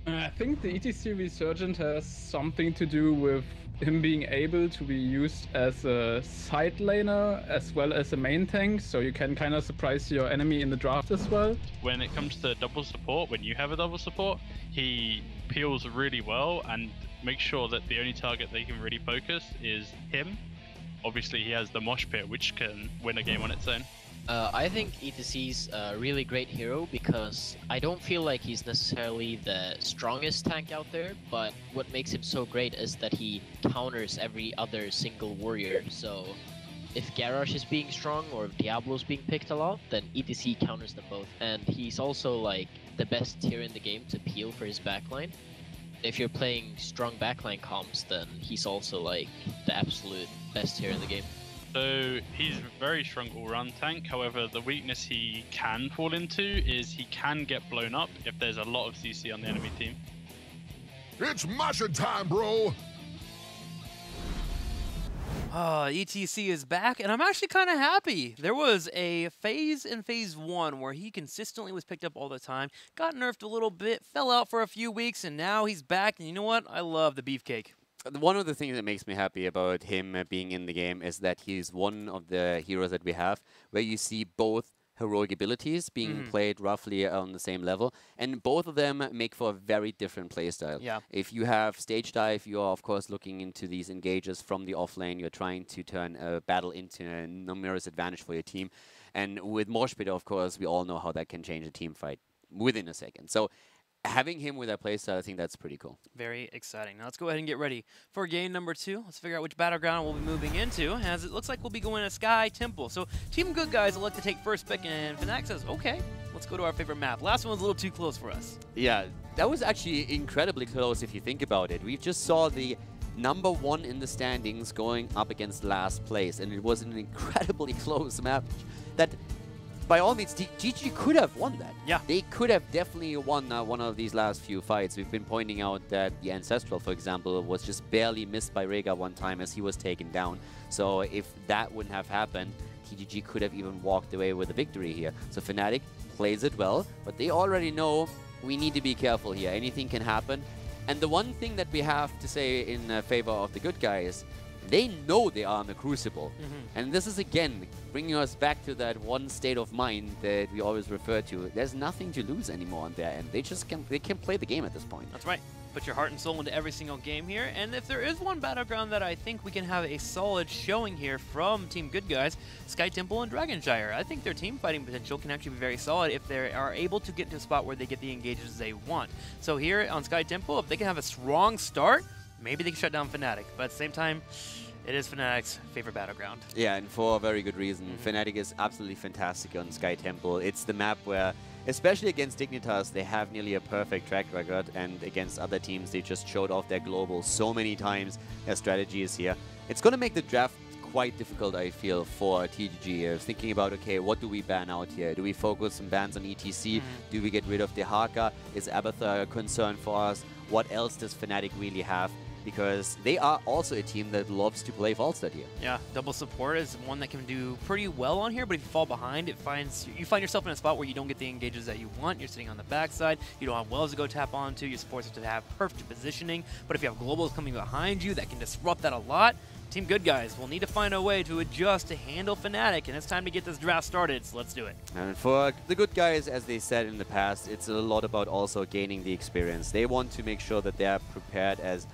I think the ETC Resurgent has something to do with him being able to be used as a side laner as well as a main tank, so you can kind of surprise your enemy in the draft as well. When it comes to double support, when you have a double support, he peels really well and makes sure that the only target they can really focus is him. Obviously, he has the Mosh Pit, which can win a game on its own. I think ETC's a really great hero because I don't feel like he's necessarily the strongest tank out there, but what makes him so great is that he counters every other single warrior. So if Garrosh is being strong or if Diablo's being picked a lot, then ETC counters them both. And he's also like the best tier in the game to peel for his backline. If you're playing strong backline comps, then he's also like the absolute best tier in the game. So he's a very strong all-round tank. However, the weakness he can fall into is he can get blown up if there's a lot of CC on the enemy team. It's mashing time, bro! ETC is back, and I'm actually kind of happy. There was a phase in Phase 1 where he consistently was picked up all the time, got nerfed a little bit, fell out for a few weeks, and now he's back, and you know what? I love the beefcake. One of the things that makes me happy about him being in the game is that he's one of the heroes that we have where you see both heroic abilities being played roughly on the same level, and both of them make for a very different playstyle. Yeah. If you have stage dive, you are of course looking into these engages from the off lane. You're trying to turn a battle into a numerous advantage for your team, and with Mosh Pit, of course, we all know how that can change a team fight within a second. So having him with that playstyle, I think that's pretty cool. Very exciting. Now let's go ahead and get ready for game number 2. Let's figure out which battleground we'll be moving into, as it looks like we'll be going to Sky Temple. So Team Good Guys will like to take first pick, and Fnatic says, okay, let's go to our favorite map. Last one was a little too close for us. Yeah, that was actually incredibly close if you think about it. We just saw the #1 in the standings going up against last place, and it was an incredibly close match that by all means, GG could have won that. Yeah. They could have definitely won one of these last few fights. We've been pointing out that the Ancestral, for example, was just barely missed by Rega one time as he was taken down. So if that wouldn't have happened, TGG could have even walked away with a victory here. So Fnatic plays it well, but they already know we need to be careful here. Anything can happen. And the one thing that we have to say in favor of the Good Guys, they know they are in the Crucible. And this is, again, bringing us back to that one state of mind that we always refer to. There's nothing to lose anymore on their end. They just can play the game at this point. That's right. Put your heart and soul into every single game here. And if there is one battleground that I think we can have a solid showing here from Team Good Guys, Sky Temple and Dragonshire. I think their team fighting potential can actually be very solid if they are able to get to a spot where they get the engages they want. So here on Sky Temple, if they can have a strong start, maybe they can shut down Fnatic. But at the same time, it is Fnatic's favorite battleground. Yeah, and for a very good reason. Fnatic is absolutely fantastic on Sky Temple. It's the map where, especially against Dignitas, they have nearly a perfect track record, and against other teams, they just showed off their global so many times. Their strategy is here. It's going to make the draft quite difficult, I feel, for TGG. Thinking about, okay, what do we ban out here? Do we focus some bans on ETC? Do we get rid of Dehaka? Is Abathur a concern for us? What else does Fnatic really have? Because they are also a team that loves to play Falstad here. Yeah, double support is one that can do pretty well on here, but if you fall behind, you find yourself in a spot where you don't get the engages that you want. You're sitting on the backside, you don't have wells to go tap onto, your supports have to have perfect positioning, but if you have globals coming behind you, that can disrupt that a lot. Team Good Guys will need to find a way to adjust to handle Fnatic, and it's time to get this draft started, so let's do it. And for the Good Guys, as they said in the past, it's a lot about also gaining the experience. They want to make sure that they are prepared as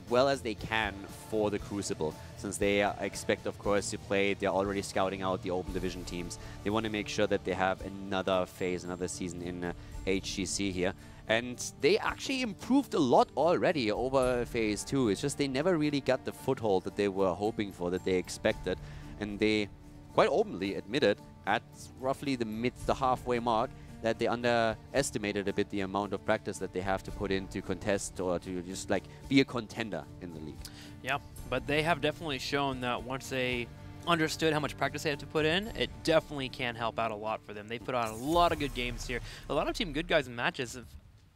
well as they can for the Crucible. Since they expect, of course, to play, they're already scouting out the Open Division teams. They want to make sure that they have another phase, another season in HGC here. And they actually improved a lot already over Phase 2. It's just they never really got the foothold that they were hoping for, that they expected. And they quite openly admitted at roughly the halfway mark that they underestimated a bit the amount of practice that they have to put in to contest or to just like be a contender in the league. Yeah, but they have definitely shown that once they understood how much practice they have to put in, it definitely can help out a lot for them. They put on a lot of good games here. A lot of Team Good Guys matches,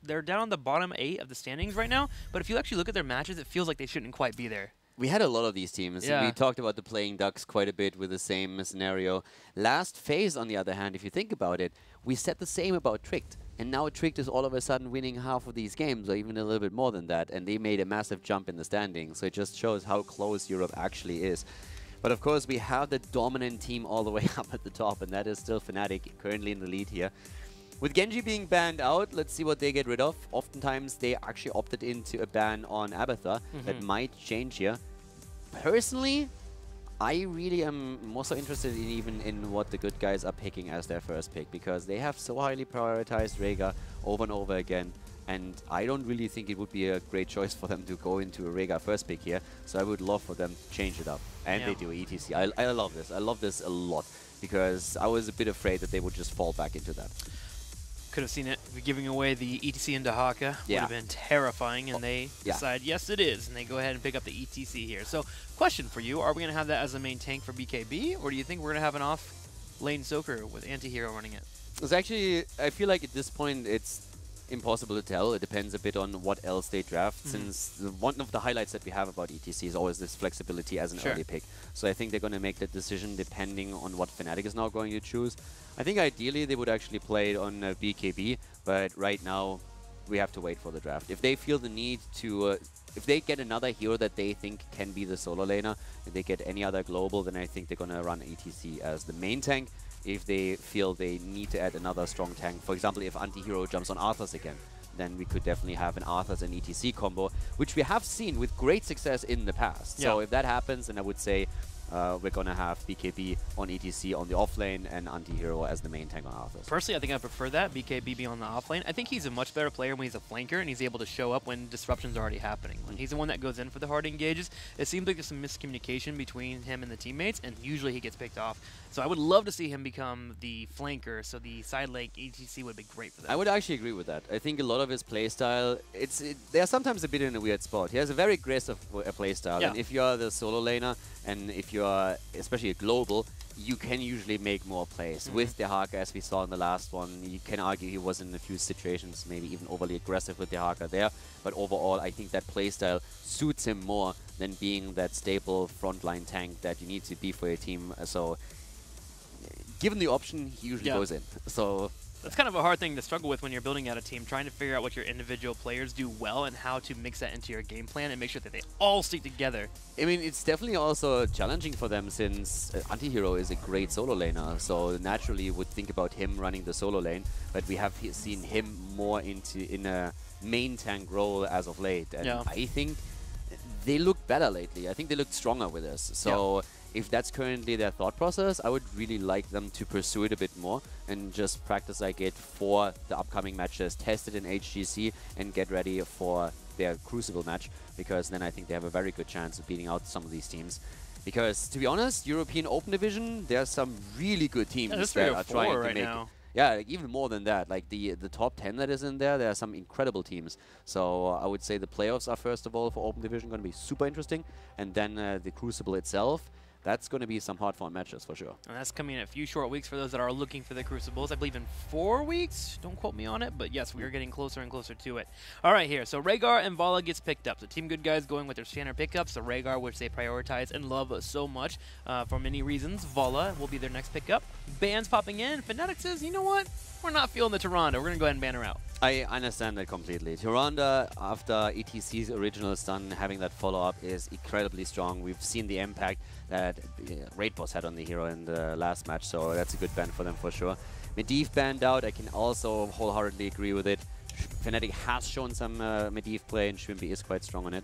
they're down on the bottom 8 of the standings right now, but if you actually look at their matches, it feels like they shouldn't quite be there. We had a lot of these teams. Yeah. We talked about the Playing Ducks quite a bit with the same scenario. Last phase, on the other hand, if you think about it, we said the same about Tricked. And now Tricked is all of a sudden winning half of these games, or even a little bit more than that, and they made a massive jump in the standings. So it just shows how close Europe actually is. But of course, we have the dominant team all the way up at the top, and that is still Fnatic, currently in the lead here. With Genji being banned out, let's see what they get rid of. Oftentimes, they actually opted into a ban on Abathur. That might change here. Personally, I really am more so interested in even in what the good guys are picking as their first pick, because they have so highly prioritized Rhaegar over and over again, and I don't really think it would be a great choice for them to go into a Rhaegar first pick here, so I would love for them to change it up. And they do, ETC. I love this. I love this a lot, because I was a bit afraid that they would just fall back into that. Could have seen it. Giving away the ETC into Haka would have been terrifying, and they decide, yes, it is, and they go ahead and pick up the ETC here. So, question for you, are we going to have that as a main tank for BKB, or do you think we're going to have an off-lane Soaker with Antihero running it? It's actually, I feel like at this point, it's impossible to tell. It depends a bit on what else they draft, since one of the highlights that we have about ETC is always this flexibility as an early pick. So I think they're going to make that decision depending on what Fnatic is now going to choose. I think ideally they would actually play it on BKB, but right now we have to wait for the draft. If they feel the need to, if they get another hero that they think can be the solo laner, if they get any other global, then I think they're going to run ETC as the main tank. If they feel they need to add another strong tank, for example, if Antihero jumps on Arthas again, then we could definitely have an Arthas and ETC combo, which we have seen with great success in the past. So if that happens, then I would say we're going to have BKB on ETC on the offlane and Antihero as the main tank on Arthas. Personally, I think I prefer that, BKB be on the offlane. I think he's a much better player when he's a flanker and he's able to show up when disruption's already happening. When he's the one that goes in for the hard engages, it seems like there's some miscommunication between him and the teammates, and usually he gets picked off. So I would love to see him become the flanker, so the side lane ETC would be great for that. I would actually agree with that. I think a lot of his playstyle, they are sometimes a bit in a weird spot. He has a very aggressive playstyle, and if you're the solo laner, and if you're especially a global, you can usually make more plays. With the Haka, as we saw in the last one, you can argue he was in a few situations maybe even overly aggressive with the Haka there, but overall I think that playstyle suits him more than being that stable frontline tank that you need to be for your team. So given the option, he usually goes in. So that's kind of a hard thing to struggle with when you're building out a team, trying to figure out what your individual players do well and how to mix that into your game plan and make sure that they all stick together. I mean, it's definitely also challenging for them, since Antihero is a great solo laner, so naturally you would think about him running the solo lane, but we have seen him more in a main tank role as of late, and I think they look better lately. I think they look stronger with us. So if that's currently their thought process, I would really like them to pursue it a bit more and just practice like it for the upcoming matches, test it in HGC and get ready for their Crucible match, because then I think they have a very good chance of beating out some of these teams. Because to be honest, European Open Division, there's some really good teams that are trying to make it. Yeah, like even more than that. Like the top 10 that is in there, there are some incredible teams. So I would say the playoffs are, first of all, for Open Division going to be super interesting. And then the Crucible itself, that's going to be some hard-fought matches for sure. And that's coming in a few short weeks for those that are looking for the Crucibles. I believe in 4 weeks. Don't quote me on it, but yes, we are getting closer and closer to it. All right, here. So Rhaegar and Valla gets picked up. So Team Good Guys going with their standard pickups. So Rhaegar, which they prioritize and love so much for many reasons. Valla will be their next pickup. Bans popping in. Fnatic says, you know what? We're not feeling the Tyrande. We're going to go ahead and ban her out. I understand that completely. Tyrande, after ETC's original stun, having that follow-up is incredibly strong. We've seen the impact that Raid Boss had on the hero in the last match, so that's a good ban for them for sure. Medivh banned out, I can also wholeheartedly agree with it. Fnatic has shown some Medivh play, and Shrimpy is quite strong on it.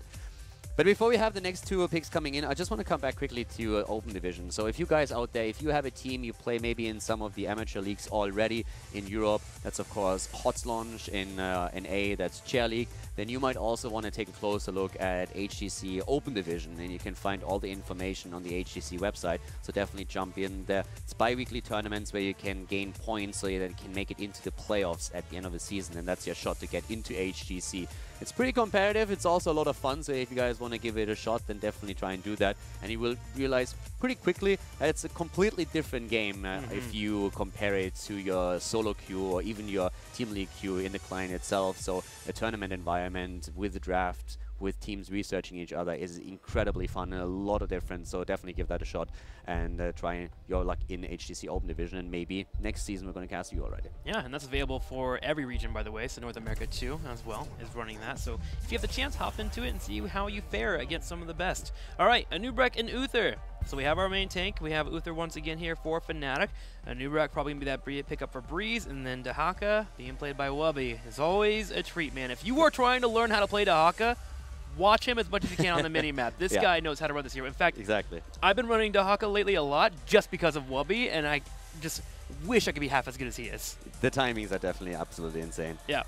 But before we have the next two picks coming in, I just want to come back quickly to Open Division. So if you guys out there, if you have a team, you play maybe in some of the amateur leagues already in Europe, that's of course HOTS Launch in NA, that's Chair League, then you might also want to take a closer look at HGC Open Division, and you can find all the information on the HGC website, so definitely jump in there. It's bi-weekly tournaments where you can gain points so that you can make it into the playoffs at the end of the season, and that's your shot to get into HGC. It's pretty competitive, it's also a lot of fun, so if you guys want to give it a shot, then definitely try and do that. And you will realize pretty quickly that it's a completely different game if you compare it to your solo queue or even your team league queue in the client itself. So a tournament environment with the draft, with teams researching each other is incredibly fun and a lot of difference. So definitely give that a shot and try your luck in HGC Open Division, and maybe next season we're going to cast you already. Yeah, and that's available for every region, by the way. So North America too, as well, is running that. So if you have the chance, hop into it and see how you fare against some of the best. All right, Anubrek and Uther. So we have our main tank. We have Uther once again here for Fnatic. Anubrek probably going to be that pickup for Breeze, and then Dahaka being played by Wubby is always a treat, man. If you are trying to learn how to play Dahaka, watch him as much as you can on the mini-map. This guy knows how to run this hero. In fact, I've been running Dahaka lately a lot just because of Wubby, and I just wish I could be half as good as he is. The timings are definitely absolutely insane. Yeah.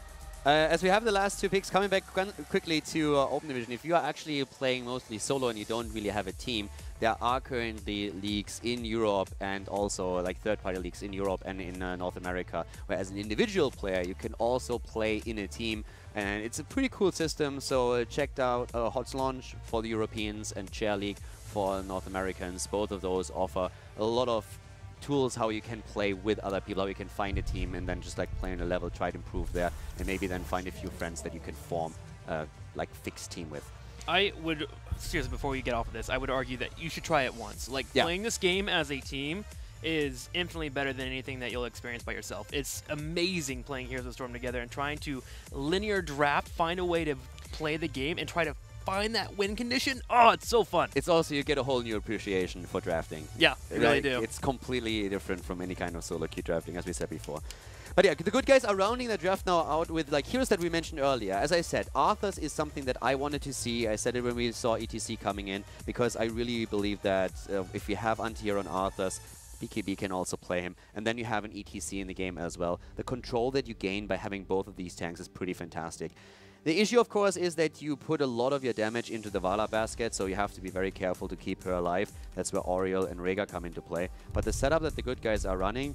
As we have the last two picks, coming back quickly to Open Division, if you are actually playing mostly solo and you don't really have a team, there are currently leagues in Europe and also like third-party leagues in Europe and in North America, where as an individual player you can also play in a team, and it's a pretty cool system. So checked out HOTS Launch for the Europeans and Chair League for North Americans. Both of those offer a lot of tools how you can play with other people, how you can find a team and then just like play on a level, try to improve there, and maybe then find a few friends that you can form like fixed team with. I would, seriously, before we get off of this, I would argue that you should try it once. Like, playing this game as a team is infinitely better than anything that you'll experience by yourself. It's amazing playing Heroes of the Storm together and trying to linear draft, find a way to play the game and try to find that win condition. Oh, it's so fun. It's also, you get a whole new appreciation for drafting. Yeah, you really do. It's completely different from any kind of solo queue drafting, as we said before. But yeah, the good guys are rounding the draft now out with like heroes that we mentioned earlier. As I said, Arthas is something that I wanted to see. I said it when we saw ETC coming in, because I really believe that if you have anti-hero on Arthas, BKB can also play him, and then you have an ETC in the game as well. The control that you gain by having both of these tanks is pretty fantastic. The issue, of course, is that you put a lot of your damage into the Vala basket, so you have to be very careful to keep her alive. That's where Oriel and Rhaegar come into play. But the setup that the good guys are running,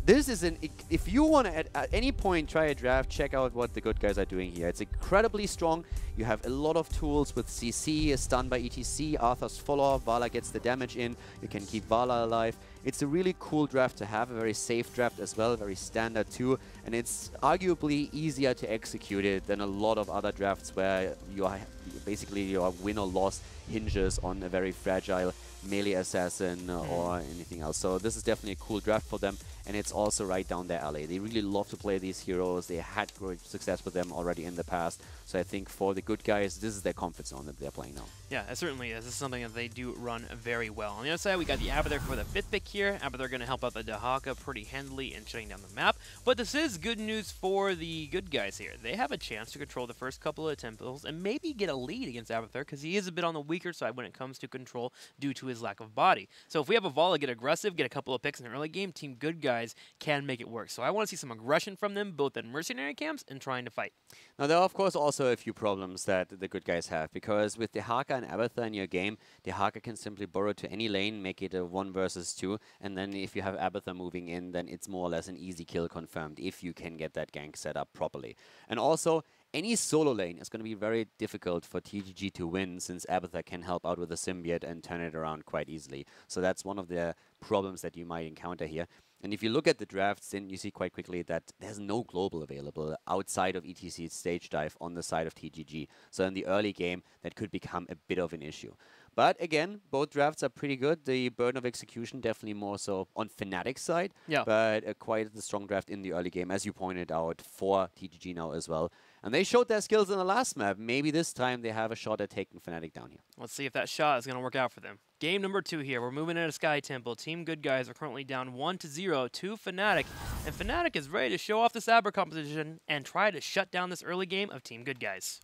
this is an... If you want to at any point try a draft, check out what the good guys are doing here. It's incredibly strong. You have a lot of tools with CC, stun by ETC, Arthur's follow-up, Vala gets the damage in, you can keep Vala alive. It's a really cool draft to have, a very safe draft as well, very standard too, and it's arguably easier to execute it than a lot of other drafts where you are basically your win or loss hinges on a very fragile melee assassin or anything else. So this is definitely a cool draft for them, and it's also right down their alley. They really love to play these heroes. They had great success with them already in the past. So I think for the good guys, this is their comfort zone that they're playing now. Yeah, it certainly is. This is something that they do run very well. On the other side, we got the Abathur for the 5th pick here. Abathur going to help out the Dahaka pretty handily in shutting down the map. But this is good news for the good guys here. They have a chance to control the first couple of temples and maybe get a lead against Abathur, because he is a bit on the weaker side when it comes to control due to his lack of body. So if we have a Vala get aggressive, get a couple of picks in the early game, Team Good Guys can make it work. So I want to see some aggression from them, both in mercenary camps and trying to fight. Now, there are, of course, also a few problems that the good guys have, because with Dahaka and Abathur in your game, Dahaka can simply burrow to any lane, make it a 1 versus 2, and then if you have Abathur moving in, then it's more or less an easy kill confirmed if you can get that gank set up properly. And also, any solo lane is going to be very difficult for TGG to win, since Abathur can help out with a symbiote and turn it around quite easily. So that's one of the problems that you might encounter here. And if you look at the drafts, then you see quite quickly that there's no global available outside of ETC's stage dive on the side of TGG. So in the early game, that could become a bit of an issue. But again, both drafts are pretty good. The burden of execution definitely more so on Fnatic's side. Yeah. But quite the strong draft in the early game, as you pointed out, for TGG now as well. And they showed their skills in the last map. Maybe this time they have a shot at taking Fnatic down here. Let's see if that shot is going to work out for them. Game number 2 here. We're moving into Sky Temple. Team Good Guys are currently down 1-0 to Fnatic. And Fnatic is ready to show off the Saber composition and try to shut down this early game of Team Good Guys.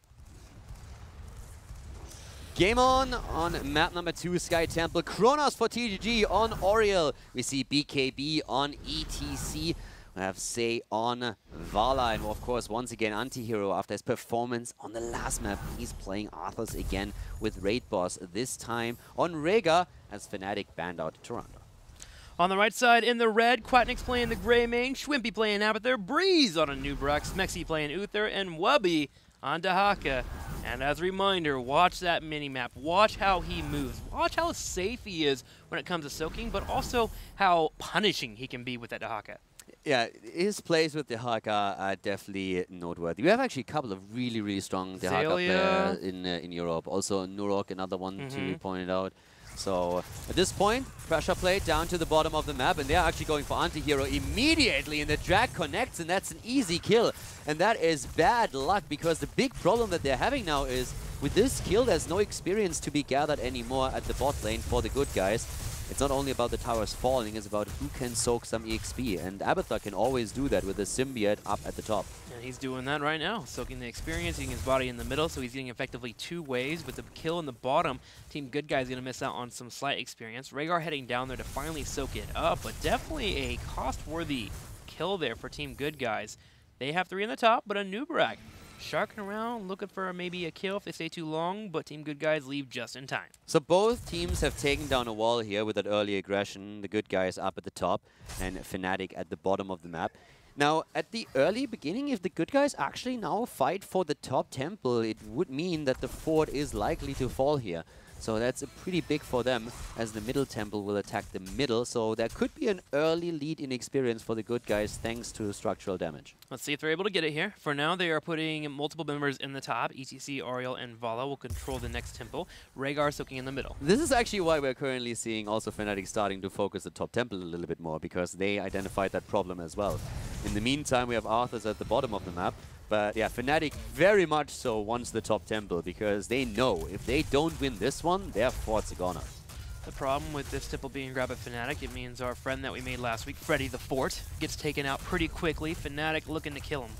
Game on map number 2, Sky Temple. Kronos for TGG on Oriel. We see BKB on ETC. We have Say on Vala, and of course, once again, anti-hero after his performance on the last map. He's playing Arthas again with Raid Boss, this time on Rhaegar, as Fnatic banned out Toronto. On the right side, in the red, Quatnik's playing the gray main, Schwimpy playing Abathur, Breeze on a Nubrak, Smexy playing Uther, and Wubby on Dahaka. And as a reminder, watch that mini-map. Watch how he moves. Watch how safe he is when it comes to soaking, but also how punishing he can be with that Dahaka. Yeah, his plays with the Hawk are definitely noteworthy. We have actually a couple of really, really strong the Hawk players in Europe. Also, Nurok, another one to be pointed out. So at this point, pressure play down to the bottom of the map, and they're actually going for anti-hero immediately, and the drag connects, and that's an easy kill. And that is bad luck, because the big problem that they're having now is, with this kill, there's no experience to be gathered anymore at the bot lane for the good guys. It's not only about the towers falling, it's about who can soak some EXP, and Abathur can always do that with a symbiote up at the top. And he's doing that right now, soaking the experience, using his body in the middle, so he's getting effectively 2 waves. With the kill in the bottom, Team Good Guys going to miss out on some slight experience. Rhaegar heading down there to finally soak it up, but definitely a cost-worthy kill there for Team Good Guys. They have 3 in the top, but a Nubrak sharking around, looking for maybe a kill if they stay too long, but Team Good Guys leave just in time. So both teams have taken down a wall here with that early aggression. The Good Guys up at the top and Fnatic at the bottom of the map. Now, at the early beginning, if the Good Guys actually now fight for the top temple, it would mean that the fort is likely to fall here. So that's a pretty big for them, as the middle temple will attack the middle. So there could be an early lead in experience for the Good Guys thanks to structural damage. Let's see if they're able to get it here. For now, they are putting multiple members in the top. ETC, Ariel, and Vala will control the next temple. Rhaegar soaking in the middle. This is actually why we're currently seeing also Fnatic starting to focus the top temple a little bit more, because they identified that problem as well. In the meantime, we have Arthur's at the bottom of the map. But yeah, Fnatic very much so wants the top temple, because they know if they don't win this one, their fort's a goner. The problem with this temple being grabbed by Fnatic, it means our friend that we made last week, Freddy the Fort, gets taken out pretty quickly. Fnatic looking to kill him.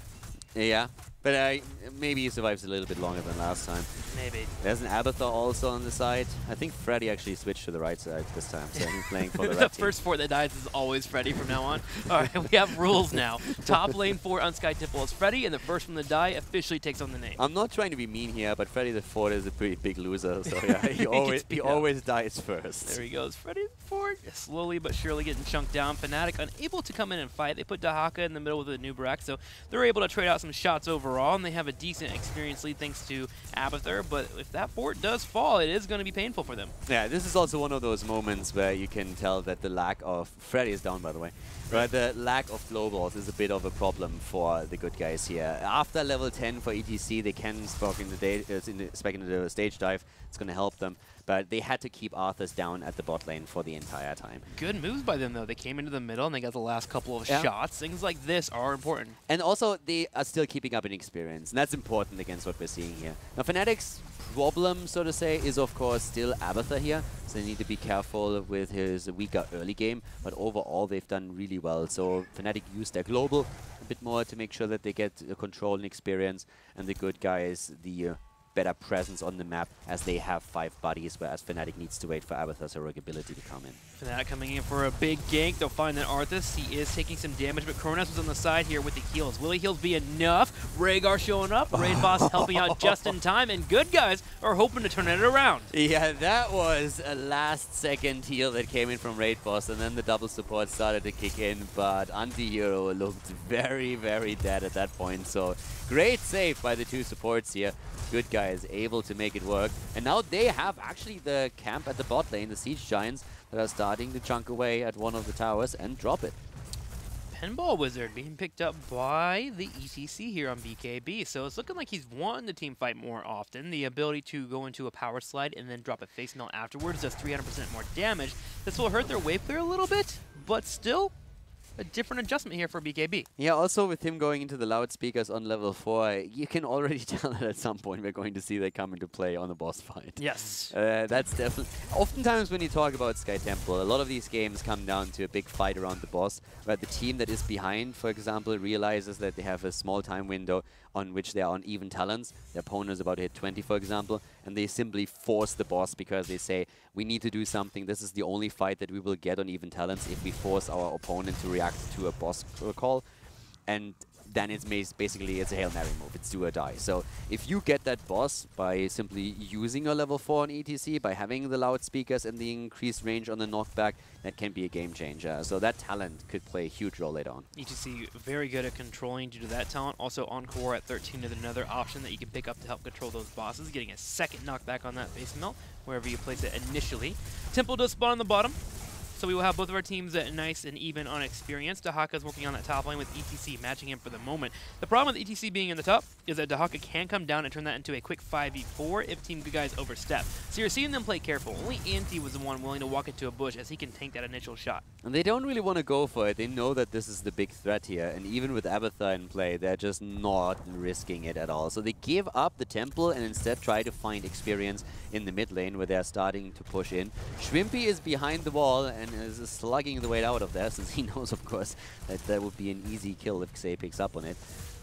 Yeah, but maybe he survives a little bit longer than last time. Maybe. There's an Abathur also on the side. I think Freddy actually switched to the right side this time, so he's playing for the The red team. first fort that dies is always Freddy from now on. All right, we have rules now. Top lane fort on Sky Temple is Freddy, and the first one to die officially takes on the name. I'm not trying to be mean here, but Freddy the Fort is a pretty big loser, so yeah, he always dies first. There he goes, Freddy the Fort, slowly but surely getting chunked down. Fnatic unable to come in and fight. They put Dahaka in the middle with a Nubrak, so they're able to trade out some shots overall, and they have a decent experience lead thanks to Abathur, but if that fort does fall, it is going to be painful for them. Yeah, this is also one of those moments where you can tell that the lack of... Freddy is down, by the way. But the lack of globals is a bit of a problem for the Good Guys here. After level 10 for ETC, they can spec into the stage dive. It's going to help them. But they had to keep Arthur's down at the bot lane for the entire time. Good moves by them, though. They came into the middle, and they got the last couple of shots. Things like this are important. And also, they are still keeping up in experience. And that's important against what we're seeing here. Now, Fnatic's problem, so to say, is, of course, still Abathur here. So they need to be careful with his weaker early game. But overall, they've done really well. So Fnatic used their global a bit more to make sure that they get control and experience. And the Good Guys, the better presence on the map, as they have 5 buddies, whereas Fnatic needs to wait for Abathur's heroic ability to come in. Fnatic coming in for a big gank. They'll find that Arthas, he is taking some damage, but Kronos was on the side here with the heals. Will the heals be enough? Rhaegar showing up, Raid Boss helping out just in time, and Good Guys are hoping to turn it around. Yeah, that was a last-second heal that came in from Raid Boss, and then the double support started to kick in, but Anti-Hero looked very, very dead at that point, so great save by the 2 supports here. Good Guys able to make it work, and now they have actually the camp at the bot lane, the Siege Giants, that are starting to chunk away at one of the towers and drop it. Pinball Wizard being picked up by the ETC here on BKB, so it's looking like he's won the team fight more often. The ability to go into a power slide and then drop a face melt afterwards does 300% more damage. This will hurt their wave clear a little bit, but still a different adjustment here for BKB. Yeah, also with him going into the loudspeakers on level 4, you can already tell that at some point we're going to see that come into play on the boss fight. Yes. That's definitely... Oftentimes when you talk about Sky Temple, a lot of these games come down to a big fight around the boss, where the team that is behind, for example, realizes that they have a small time window on which they are on even talents. Their opponent is about to hit 20, for example, and they simply force the boss because they say, we need to do something. This is the only fight that we will get on even talents if we force our opponent to react to a boss call. And then it's basically it's a Hail Mary move. It's do or die. So if you get that boss by simply using a level 4 on ETC, by having the loudspeakers and the increased range on the knockback, that can be a game changer. So that talent could play a huge role later on. ETC very good at controlling due to that talent. Also Encore at 13 is another option that you can pick up to help control those bosses, getting a second knockback on that face melt wherever you place it initially. Temple does spawn on the bottom. So we will have both of our teams nice and even on experience. Dahaka's working on that top lane with ETC matching him for the moment. The problem with ETC being in the top is that Dahaka can come down and turn that into a quick 5v4 if Team Good Guys overstep. So you're seeing them play careful. Only Anti was the one willing to walk into a bush as he can tank that initial shot. And they don't really want to go for it. They know that this is the big threat here. And even with Abathur in play, they're just not risking it at all. So they give up the temple and instead try to find experience in the mid lane where they're starting to push in. Shrimpy is behind the wall and is slugging the way out of there, since he knows, of course, that that would be an easy kill if Xay picks up on it.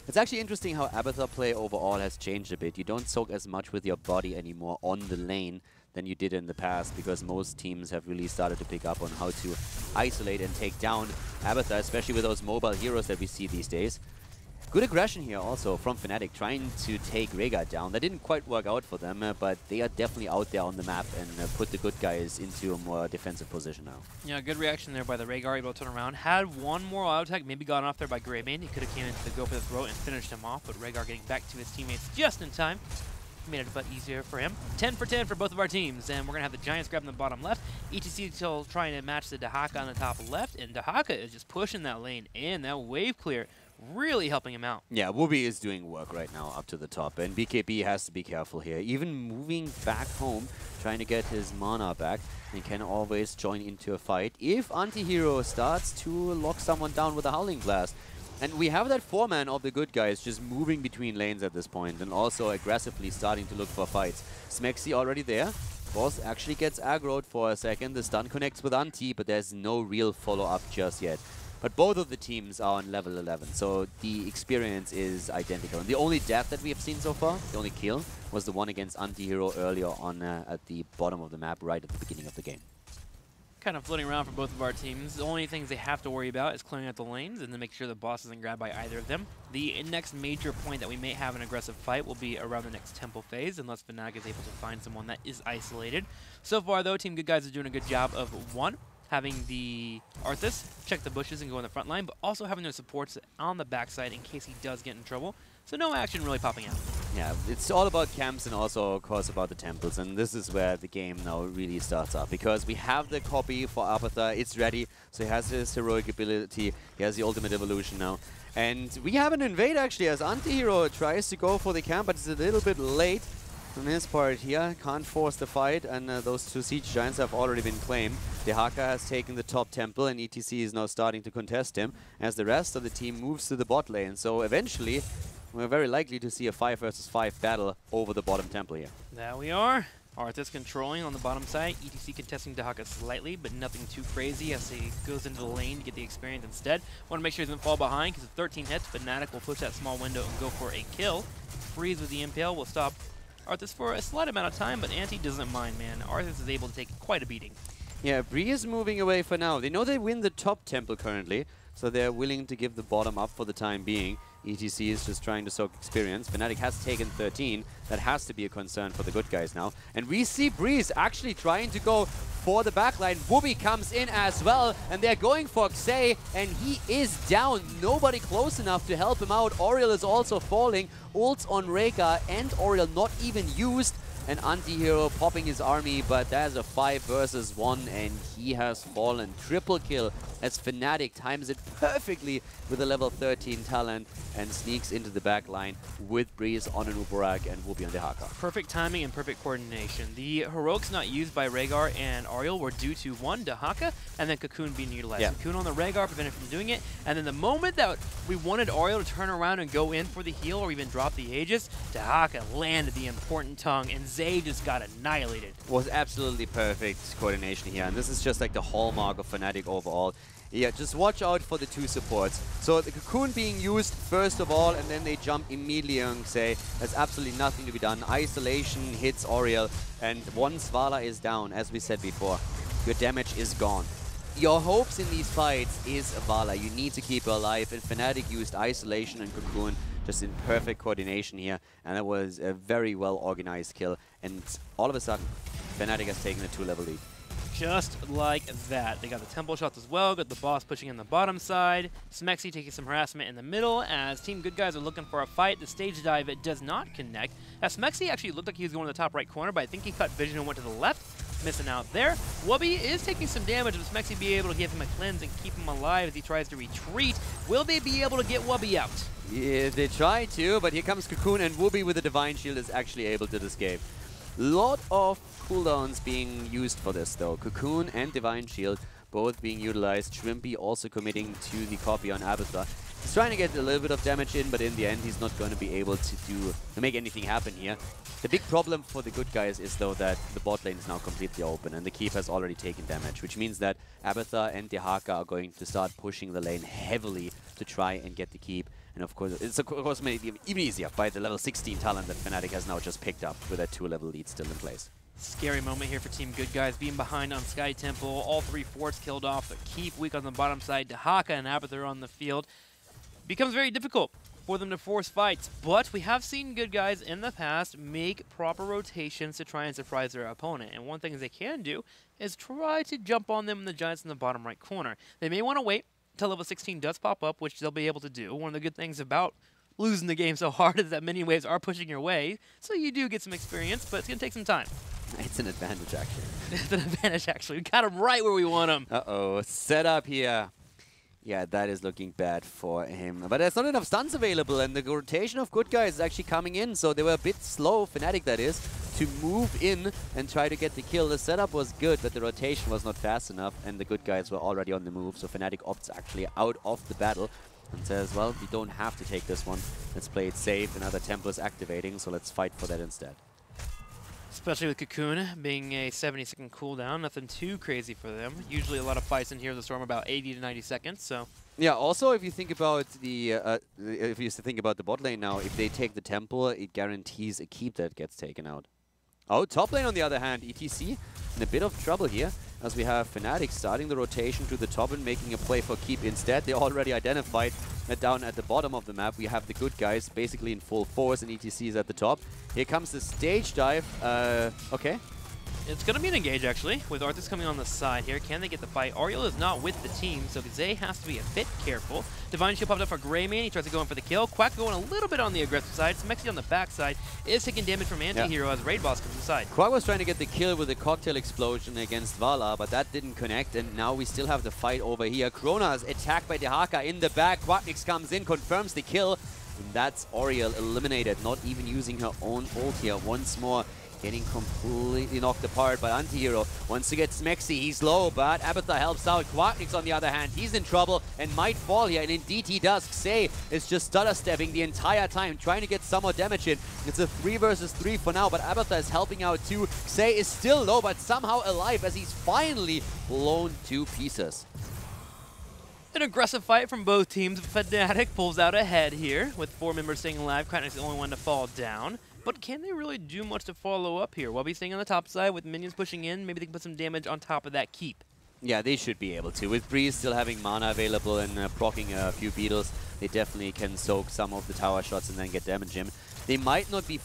It's actually interesting how Abathur play overall has changed a bit. You don't soak as much with your body anymore on the lane than you did in the past, because most teams have really started to pick up on how to isolate and take down Abathur, especially with those mobile heroes that we see these days. Good aggression here also from Fnatic, trying to take Rehgar down. That didn't quite work out for them, but they are definitely out there on the map and put the good guys into a more defensive position now. Yeah, good reaction there by the Rehgar, able to turn around. Had one more auto attack, maybe gotten off there by Greybane. He could have came in to go for the throat and finished him off, but Rehgar getting back to his teammates just in time. Made it a bit easier for him. 10 for 10 for both of our teams, and we're going to have the Giants grabbing the bottom left. ETC still trying to match the Dahaka on the top left, and Dahaka is just pushing that lane in. That wave clear really helping him out. Yeah, Wooby is doing work right now up to the top, and BKB has to be careful here. Even moving back home, trying to get his mana back, he can always join into a fight if Anti-Hero starts to lock someone down with a Howling Blast. And we have that four-man of the good guys just moving between lanes at this point and also aggressively starting to look for fights. Smexy already there. Boss actually gets aggroed for a second. The stun connects with Anti, but there's no real follow-up just yet. But both of the teams are on level 11, so the experience is identical. And the only death that we have seen so far, the only kill, was the one against Anti-Hero earlier on at the bottom of the map, right at the beginning of the game. Kind of floating around for both of our teams. The only things they have to worry about is clearing out the lanes and then make sure the boss isn't grabbed by either of them. The next major point that we may have an aggressive fight will be around the next temple phase, unless Fnatic is able to find someone that is isolated. So far, though, Team Good Guys is doing a good job of, one, having the Arthas check the bushes and go in the front line, but also having their supports on the backside in case he does get in trouble. So no action really popping out. Yeah, it's all about camps and also, of course, about the temples. And this is where the game now really starts up, because we have the copy for Abathur. It's ready. So he has his heroic ability. He has the ultimate evolution now. And we have an invade, actually, as Anti-Hero tries to go for the camp, but it's a little bit late on his part here. Can't force the fight, and those two siege giants have already been claimed. Dahaka has taken the top temple, and ETC is now starting to contest him as the rest of the team moves to the bot lane. So eventually, we're very likely to see a 5 versus 5 battle over the bottom temple here. There we are. Arthas controlling on the bottom side. ETC contesting Dahaka slightly, but nothing too crazy as he goes into the lane to get the experience instead. Want to make sure he doesn't fall behind, because with 13 hits, Fnatic will push that small window and go for a kill. Freeze with the Impale will stop Arthas for a slight amount of time, but Anti doesn't mind, man. Arthas is able to take quite a beating. Yeah, Bree is moving away for now. They know they win the top temple currently, so they're willing to give the bottom up for the time being. ETC is just trying to soak experience. Fnatic has taken 13. That has to be a concern for the good guys now. And we see Breeze actually trying to go for the backline. Wooby comes in as well, and they're going for Xay, and he is down. Nobody close enough to help him out. Oriel is also falling. Ults on Rehgar and Oriel not even used. An Anti-Hero popping his army, but that's a 5 versus 1, and he has fallen. Triple kill as Fnatic times it perfectly with a level 13 talent and sneaks into the back line with Breeze on an Uborak and Wooby on Dahaka. Perfect timing and perfect coordination. The heroics not used by Rehgar and Ariel were due to, one, Dahaka, and then Cocoon being utilized. Yeah. Cocoon on the Rehgar prevented from doing it, and then the moment that we wanted Ariel to turn around and go in for the heal or even drop the Aegis, Dahaka landed the important tongue, and Zay just got annihilated. Was absolutely perfect coordination here, and this is just like the hallmark of Fnatic overall. Yeah, just watch out for the two supports. So the Cocoon being used first of all, and then they jump immediately on Xay. There's absolutely nothing to be done. Isolation hits Oriel, and once Vala is down, as we said before, your damage is gone. Your hopes in these fights is Vala. You need to keep her alive, and Fnatic used Isolation and Cocoon just in perfect coordination here, and it was a very well organized kill, and all of a sudden Fnatic has taken a 2-level lead. Just like that. They got the temple shots as well, got the boss pushing in the bottom side, Smexy taking some harassment in the middle as Team Good Guys are looking for a fight. The stage dive, it does not connect, as Smexy actually looked like he was going to the top right corner, but I think he cut vision and went to the left. missing out there. Wubby is taking some damage. Will Smexy be able to give him a cleanse and keep him alive as he tries to retreat? Will they be able to get Wubby out? Yeah, they try to, but here comes Cocoon, and Wubby with the Divine Shield is actually able to escape. Lot of cooldowns being used for this though. Cocoon and Divine Shield both being utilized. Shrimpy also committing to the copy on Abathur. He's trying to get a little bit of damage in, but in the end he's not going to be able to make anything happen here. The big problem for the good guys is though that the bot lane is now completely open and the keep has already taken damage, which means that Abathur and Dehaka are going to start pushing the lane heavily to try and get the keep. And of course, it's of course made even easier by the level 16 talent that Fnatic has now just picked up with that 2-level lead still in place. Scary moment here for Team Good Guys, being behind on Sky Temple. All 3 forts killed off. The keep weak on the bottom side. Dehaka and Abathur on the field. Becomes very difficult for them to force fights, but we have seen Good Guys in the past make proper rotations to try and surprise their opponent. And one thing they can do is try to jump on them in the Giants in the bottom right corner. They may want to wait until level 16 does pop up, which they'll be able to do. One of the good things about losing the game so hard is that many waves are pushing your way, so you do get some experience, but it's going to take some time. It's an advantage, actually. It's an advantage, actually. We got him right where we want him. Uh-oh, set up here. Yeah, that is looking bad for him. But there's not enough stuns available, and the rotation of Good Guys is actually coming in, so they were a bit slow, Fnatic that is, to move in and try to get the kill. The setup was good, but the rotation was not fast enough, and the Good Guys were already on the move, so Fnatic opts actually out of the battle and says, well, we don't have to take this one. Let's play it safe. Another temple is activating, so let's fight for that instead. Especially with Cocoon being a 70-second cooldown, nothing too crazy for them. Usually a lot of fights in Heroes of the Storm about 80 to 90 seconds, so... Yeah, also if you think about the bot lane now, if they take the temple, it guarantees a keep that gets taken out. Oh, top lane on the other hand, ETC in a bit of trouble here, as we have Fnatic starting the rotation to the top and making a play for keep instead. They already identified that down at the bottom of the map we have the Good Guys basically in full force, and ETC is at the top. Here comes the stage dive. Okay. It's going to be an engage, actually, with Arthas coming on the side here. Can they get the fight? Ariel is not with the team, so Zay has to be a bit careful. Divine Shield popped up for Greymane. He tries to go in for the kill. Quack going a little bit on the aggressive side. Smexy on the backside is taking damage from Anti-Hero as Raid Boss comes inside. Quack was trying to get the kill with the cocktail explosion against Vala, but that didn't connect, and now we still have the fight over here. Krona is attacked by Dehaka in the back. Quacknix comes in, confirms the kill, and that's Ariel eliminated, not even using her own ult here once more. Getting completely knocked apart by Anti-Hero. Wants to get Smexy, he's low, but Abathur helps out. Quacknix on the other hand, he's in trouble and might fall here, and indeed he does. Xay is just stutter stepping the entire time, trying to get some more damage in. It's a 3 versus 3 for now, but Abathur is helping out too. Xay is still low, but somehow alive as he's finally blown to pieces. An aggressive fight from both teams. Fnatic pulls out ahead here, with 4 members staying alive. Quacknix is the only one to fall down. But can they really do much to follow up here? Wubby staying on the top side with minions pushing in. Maybe they can put some damage on top of that keep. Yeah, they should be able to. With Breeze still having mana available and proccing a few beetles, they definitely can soak some of the tower shots and then get damage in. They might not be...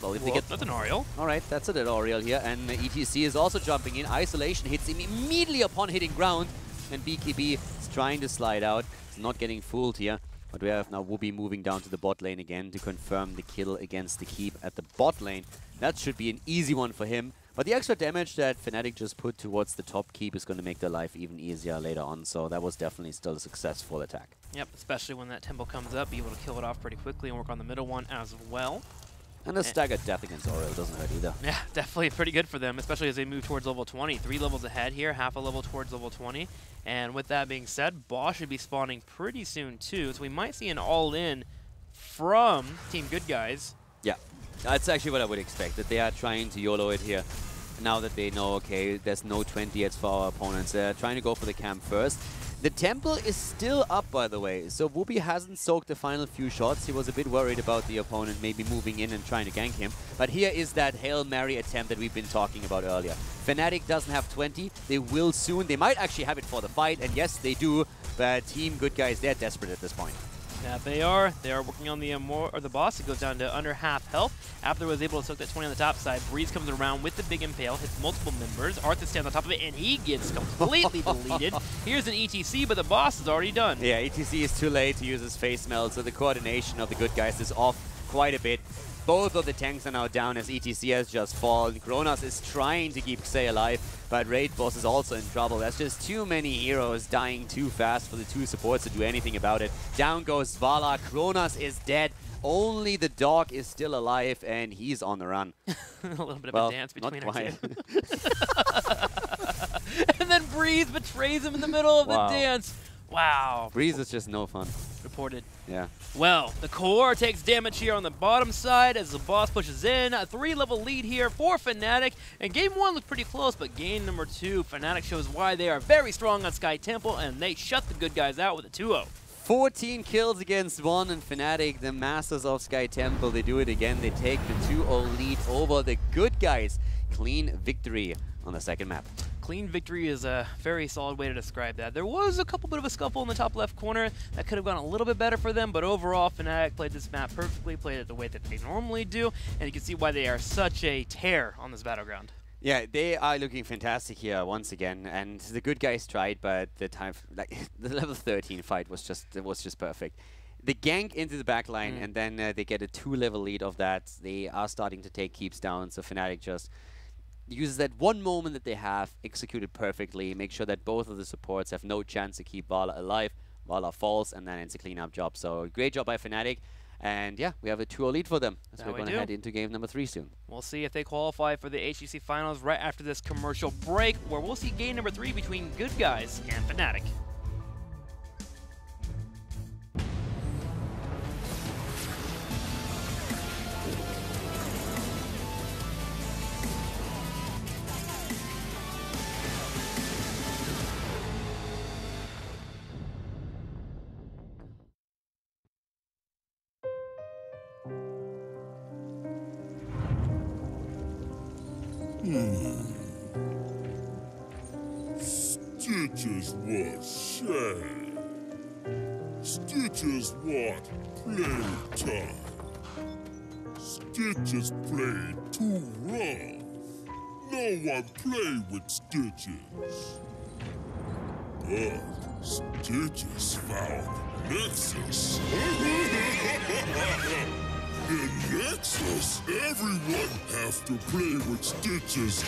Well, if they get... That's an Ariel. Alright, that's an Ariel here. And ETC is also jumping in. Isolation hits him immediately upon hitting ground. And BKB is trying to slide out. He's not getting fooled here. But we have now Wubby moving down to the bot lane again to confirm the kill against the keep at the bot lane. That should be an easy one for him. But the extra damage that Fnatic just put towards the top keep is going to make their life even easier later on. So that was definitely still a successful attack. Yep, especially when that temple comes up, be able to kill it off pretty quickly and work on the middle one as well. And a staggered death against Oriel doesn't hurt either. Yeah, definitely pretty good for them, especially as they move towards level 20. 3 levels ahead here, half a level towards level 20. And with that being said, Boss should be spawning pretty soon too, so we might see an all-in from Team Good Guys. Yeah, that's actually what I would expect, that they are trying to YOLO it here. Now that they know, okay, there's no 20 yet for our opponents. They're trying to go for the camp first. The temple is still up, by the way, so Wubby hasn't soaked the final few shots. He was a bit worried about the opponent maybe moving in and trying to gank him. But here is that Hail Mary attempt that we've been talking about earlier. Fnatic doesn't have 20. They will soon. They might actually have it for the fight, and yes, they do. But Team Good Guys, they're desperate at this point. Yeah, they are. They are working on the boss. It goes down to under half health. After was able to soak that 20 on the top side, Breeze comes around with the big impale, hits multiple members. Arthur stands on top of it, and he gets completely deleted. Here's an ETC, but the boss is already done. Yeah, ETC is too late to use his face melt, so the coordination of the Good Guys is off quite a bit. Both of the tanks are now down as ETC has just fallen. Kronos is trying to keep Xay alive, but Raid Boss is also in trouble. There's just too many heroes dying too fast for the two supports to do anything about it. Down goes Vala. Kronos is dead. Only the dog is still alive, and he's on the run. A little bit of Well, a dance between not our quite. two. And then Breeze betrays him in the middle of Wow. the dance. Wow. Breeze is just no fun. Reported. Yeah. Well, the core takes damage here on the bottom side as the boss pushes in. A 3-level lead here for Fnatic. And game 1 looked pretty close, but game number 2, Fnatic shows why they are very strong on Sky Temple, and they shut the good guys out with a 2-0. 14 kills against 1, and Fnatic, the masters of Sky Temple, they do it again. They take the 2-0 lead over the good guys. Clean victory on the second map. Clean victory is a very solid way to describe that. There was a couple bit of a scuffle in the top left corner that could have gone a little bit better for them, but overall Fnatic played this map perfectly, played it the way that they normally do, and you can see why they are such a tear on this battleground. Yeah, they are looking fantastic here once again, and the good guys tried, but the time, like the level 13 fight was just perfect. The gank into the backline, and then they get a 2-level lead of that. They are starting to take keeps down, so Fnatic just uses that one moment that they have, execute it perfectly, make sure that both of the supports have no chance to keep Vala alive. Vala falls, and then it's a cleanup job. So great job by Fnatic. And yeah, we have a 2-0 lead for them. So we're going to head into game number 3 soon. We'll see if they qualify for the HGC finals right after this commercial break, where we'll see game number 3 between Good Guys and Fnatic. Stitches what shame. Stitches what playtime. Stitches played too rough. No one play with Stitches. But Stitches found Nexus. In Nexus, everyone has to play with Stitches.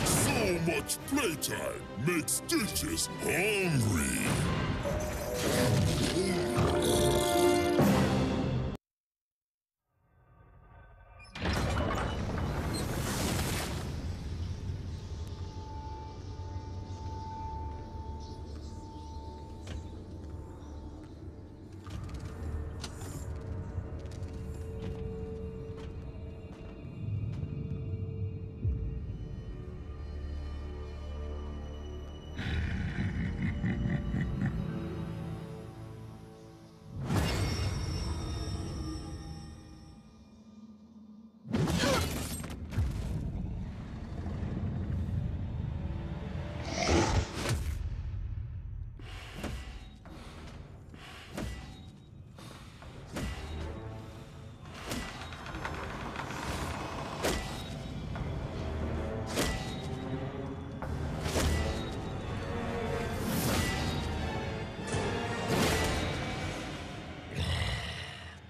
So much playtime makes Stitches hungry.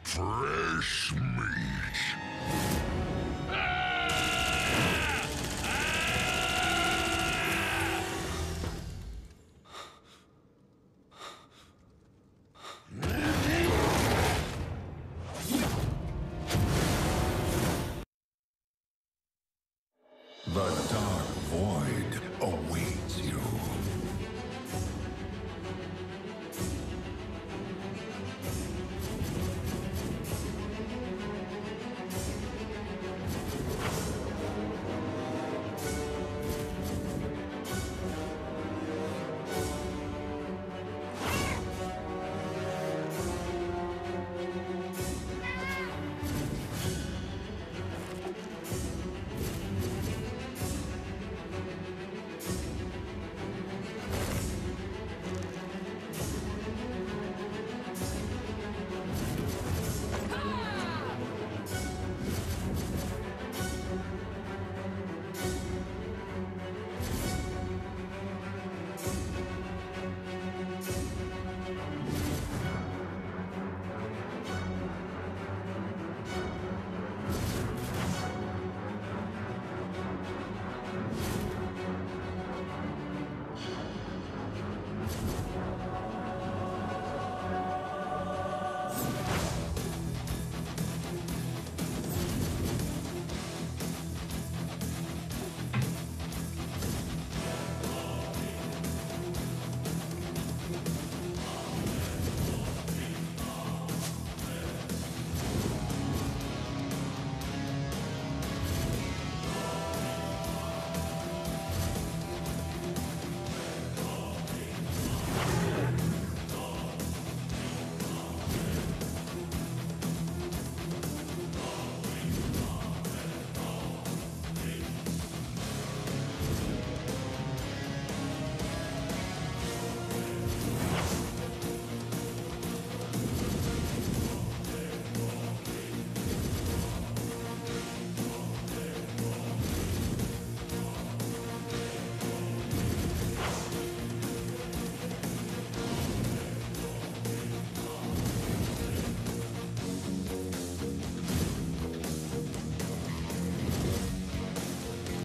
Fresh meat.